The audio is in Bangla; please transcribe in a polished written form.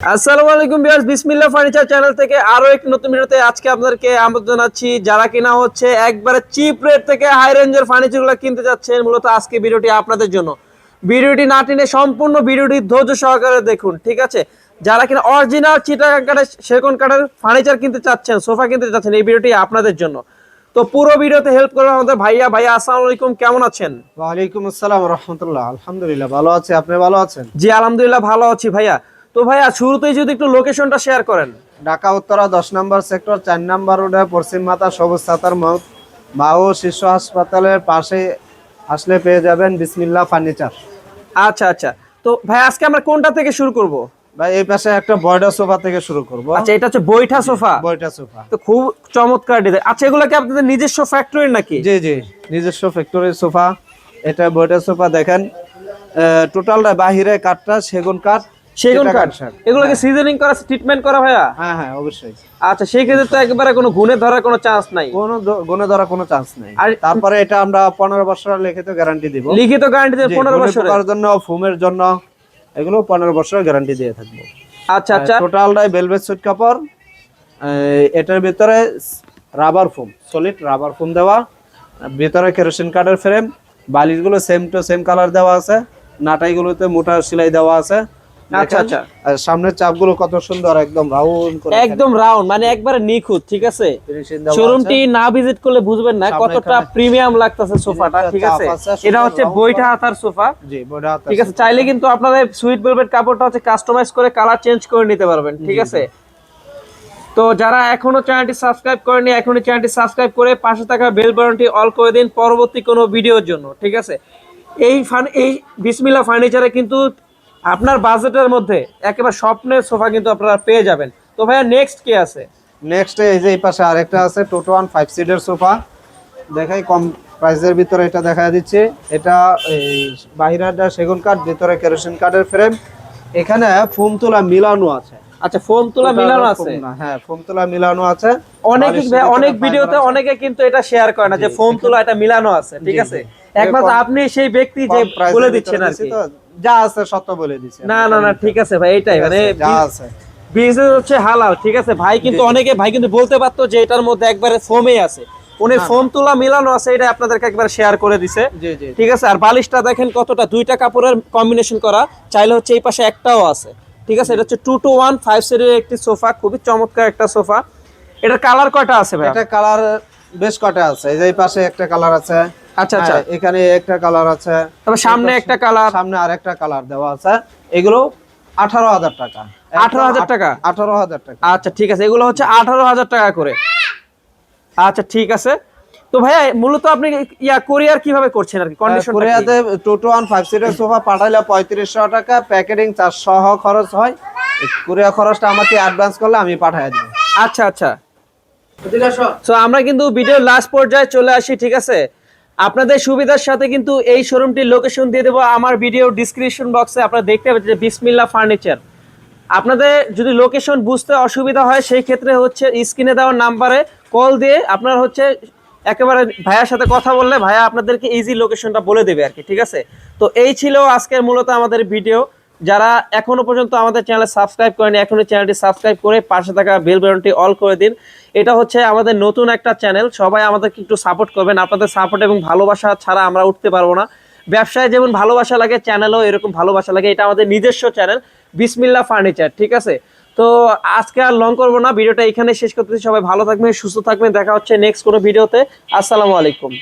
আসসালামু আলাইকুম ভিউয়ার্স, বিসমিল্লাহ ফার্নিচার চ্যানেল থেকে আরো এক নতুন ভিডিওতে আজকে আপনাদেরকে আমন্ত্রণ জানাচ্ছি। যারা কিনা হচ্ছে একবারে চিপ রেট থেকে হাই রেঞ্জের ফার্নিচারগুলো কিনতে যাচ্ছেন, মূলত আজকে ভিডিওটি আপনাদের জন্য। ভিডিওটি না টেনে সম্পূর্ণ ভিডিওটি ধৈর্য সহকারে দেখুন, ঠিক আছে? যারা কিনা অরিজিনাল চিটাগাং কাঠের সেগুন কাঠের ফার্নিচার কিনতে চাচ্ছেন, সোফা কিনতে চাচ্ছেন, এই ভিডিওটি আপনাদের জন্য। তো পুরো ভিডিওতে হেল্প করবেন আমাদের ভাইয়া। আসসালামু আলাইকুম, কেমন আছেন? ওয়ালাইকুম আসসালাম ওয়া রাহমাতুল্লাহ। আলহামদুলিল্লাহ ভালো আছি, আপনি ভালো আছেন? জি আলহামদুলিল্লাহ ভালো আছি ভাইয়া। তো ভাইয়া শুরুতেই যদি একটু লোকেশনটা শেয়ার করেন। ঢাকা উত্তরা 10 নম্বর সেক্টর 4 নম্বর রোডে পশ্চিম মাথা সবুজ ছাতার মাও শিশু হাসপাতালের পাশে আসলে পেয়ে যাবেন বিসমিল্লাহ ফার্নিচার। আচ্ছা আচ্ছা, তো ভাই আজকে আমরা কোনটা থেকে শুরু করব? ভাই এই পাশে একটা বয়ডা সোফা থেকে শুরু করব। আচ্ছা, এটা হচ্ছে বৈঠা সোফা। বয়ডা সোফা তো খুব চমৎকার ডিজাইন। আচ্ছা, এগুলো কি আপনাদের নিজস্ব ফ্যাক্টরি নাকি? জি জি, নিজস্ব ফ্যাক্টরির সোফা। এটা বয়ডা সোফা দেখেন, টোটালটা বাহিরে কাঠটা সেগুন কাঠ। সেগুন কাঠ। এগুলো কি সিজনিং করা, ট্রিটমেন্ট করা ভাইয়া? হ্যাঁ হ্যাঁ অবশ্যই। আচ্ছা, সেই ক্ষেত্রে তো একেবারে কোনো গুণে ধরার কোনো চান্স নাই। কোনো গুণে ধরা কোনো চান্স নাই। আর তারপরে এটা আমরা 15 বছরের লিখিত গ্যারান্টি দিব। লিখিত গ্যারান্টি দেব 15 বছরের জন্য, ফোমের জন্য এগুলো 15 বছরের গ্যারান্টি দিয়ে থাকবো। আচ্ছা আচ্ছা, টোটালটাই ভেলভেট সুইট কাপড়। এটার ভিতরে rubber foam, solid rubber foam দেওয়া, ভিতরে কেরোসিন কাঠের ফ্রেম, বালিশগুলো সেম টু সেম কালার দেওয়া আছে, নাটাইগুলোতে মোটা সেলাই দেওয়া আছে। আচ্ছা আচ্ছা, আর সামনের চাপগুলো কত সুন্দর, একদম রাউন্ড করে, একদম রাউন্ড, মানে একবারে নিখুঁত, ঠিক আছে? শোরুমটি না ভিজিট করলে বুঝবেন না কতটা প্রিমিয়াম লাগতেছে সোফাটা, ঠিক আছে? এটা হচ্ছে বৈঠা হাতার সোফা। জি, বৈঠা হাতার, ঠিক আছে। চাইলে কিন্তু আপনারা সুইট ভেলভেট কাপড়টা হচ্ছে কাস্টমাইজ করে কালার চেঞ্জ করে নিতে পারবেন, ঠিক আছে? তো যারা এখনো চ্যানেলটি সাবস্ক্রাইব করেনি, এখনই চ্যানেলটি সাবস্ক্রাইব করে পাশে থাকা বেল বাটনটি অল করে দিন পরবর্তী কোনো ভিডিওর জন্য, ঠিক আছে? এই বিসমিল্লাহ ফার্নিচারে কিন্তু আপনার বাজেটের মধ্যে একেবারে স্বপ্নের সোফা কিন্তু আপনারা পেয়ে যাবেন। তো ভাইয়া নেক্সট কি আছে? নেক্সট এই যে এই পাশে আরেকটা আছে টোটো 1 5 সিটের সোফা। দেখাই কম প্রাইসের ভিতরে, এটা দেখা দিচ্ছে। এটা এই বাহিরাটা সেগুন কাঠ, ভিতরে কেরোসিন কাঠের ফ্রেম, এখানে ফোম তোলা মিলানো আছে। আচ্ছা, ফোম তোলা মিলানো আছে? হ্যাঁ, ফোম তোলা মিলানো আছে। অনেক ভিডিওতে অনেকে কিন্তু এটা শেয়ার করে না যে ফোম তোলা এটা মিলানো আছে, ঠিক আছে? একমাত্র আপনি সেই ব্যক্তি যে বলে দিচ্ছেন আর কি, যা আছে সত্য বলে দিচ্ছি। না না না, ঠিক আছে ভাই, এটাই মানে যা আছে বিজনেস হচ্ছে হালাল, ঠিক আছে ভাই? কিন্তু অনেকে ভাই কিন্তু বলতে পারতো যে এটার মধ্যে একবারে ফোমই আছে, উনি ফোম তোলা মিলানো আছে, এটা আপনাদেরকে একবার শেয়ার করে দিছে, ঠিক আছে? আর বালিশটা দেখেন কতটা, দুইটা কাপড়ের কম্বিনেশন করা, চাইলে হচ্ছে এই পাশে একটাও আছে, ঠিক আছে? এটা হচ্ছে 2 to 1 5 সিটের একটি সোফা, খুবই চমৎকার একটা সোফা। এটার কালার কয়টা আছে ভাই? এটা কালার বেশ কয়টা আছে, এই যে এই পাশে একটা কালার আছে। আচ্ছা আচ্ছা, এখানে একটা কালার আছে, তবে সামনে একটা কালার, সামনে আরেকটা কালার দেওয়া আছে। এগুলো 18,000 টাকা। 18,000 টাকা? 18,000 টাকা। আচ্ছা ঠিক আছে, এগুলো হচ্ছে 18,000 টাকা করে। আচ্ছা ঠিক আছে। তো ভাইয়া মূলত আপনি কোরিয়ার কিভাবে করছেন আর কি, কন্ডিশন? কোরিয়াতে টোটো 1 5 সিটের সোফা পাঠাইলে 3500 টাকা, প্যাকেটিং চার্জ সহ খরচ হয়। কোরিয়া খরচটা আমাকে অ্যাডভান্স করলে আমি পাঠিয়ে দেব। আচ্ছা আচ্ছা, সো আমরা কিন্তু ভিডিওর লাস্ট পর্যায়ে চলে আসি, ঠিক আছে? আপনাদের সুবিধার সাথে কিন্তু এই শোরুমটির লোকেশন দিয়ে দেবো আমার ভিডিও ডিসক্রিপশন বক্সে, আপনারা দেখতে পাবেন যে বিসমিল্লাহ ফার্নিচার। আপনাদের যদি লোকেশন বুঝতে অসুবিধা হয় সেই ক্ষেত্রে হচ্ছে স্ক্রিনে দেওয়ার নাম্বারে কল দিয়ে আপনারা হচ্ছে একেবারে ভাইয়ার সাথে কথা বললে ভাইয়া আপনাদেরকে ইজি লোকেশনটা বলে দেবে আর কি, ঠিক আছে? তো এই ছিল আজকের মূলত আমাদের ভিডিও। যারা এখনো পর্যন্ত আমাদের চ্যানেল সাবস্ক্রাইব করেনি, এখনই চ্যানেলটি সাবস্ক্রাইব করে পাশে থাকা বেল বাটনটি অল করে দিন। এটা হচ্ছে আমাদের নতুন একটা চ্যানেল, সবাই আমাদেরকে একটু সাপোর্ট করবেন। আপনাদের সাপোর্ট এবং ভালোবাসা ছাড়া আমরা উঠতে পারবো না। ব্যবসায় যেমন ভালোবাসা লাগে, চ্যানেলও এরকম ভালোবাসা লাগে। এটা আমাদের নিজস্ব চ্যানেল বিসমিল্লাহ ফার্নিচার, ঠিক আছে? তো আজকে আর লং করবো না, ভিডিওটা এখানে শেষ করতেছি। সবাই ভালো থাকবেন, সুস্থ থাকবেন, দেখা হচ্ছে নেক্সট কোনো ভিডিওতে। আসসালামু আলাইকুম।